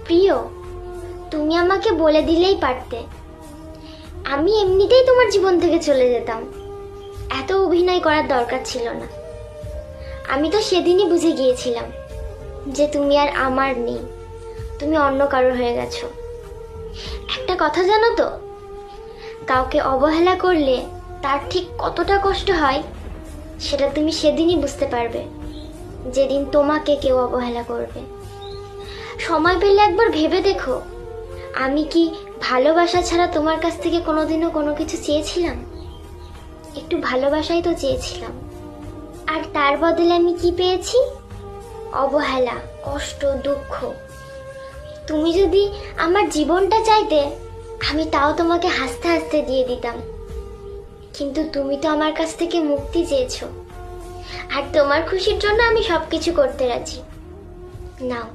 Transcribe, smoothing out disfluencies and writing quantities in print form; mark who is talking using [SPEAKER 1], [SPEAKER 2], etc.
[SPEAKER 1] প্রিয়, তুমি আমাকে বলে দিলেই পারতে, আমি এমনিতেই তোমার জীবন থেকে চলে যেতাম। এত অভিনয় করার দরকার ছিল না। আমি তো সেদিনই বুঝে গিয়েছিলাম যে তুমি আর আমার নেই, তুমি অন্য কারোর হয়ে গেছো। একটা কথা জানো তো, কাউকে অবহেলা করলে তার ঠিক কতটা কষ্ট হয় সেটা তুমি সেদিনই বুঝতে পারবে, যেদিন তোমাকে কেউ অবহেলা করবে। সময় পেলে একবার ভেবে দেখো, আমি কি ভালোবাসা ছাড়া তোমার কাছ থেকে কোনোদিনও কোনো কিছু চেয়েছিলাম? একটু ভালোবাসাই তো চেয়েছিলাম, আর তার বদলে আমি কি পেয়েছি? অবহেলা, কষ্ট, দুঃখ। তুমি যদি আমার জীবনটা চাইতে, আমি তাও তোমাকে হাসতে হাসতে দিয়ে দিতাম, কিন্তু তুমি তো আমার কাছ থেকে মুক্তি চেয়েছো, আর তোমার খুশির জন্য আমি সবকিছু করতে রাজি। নাও।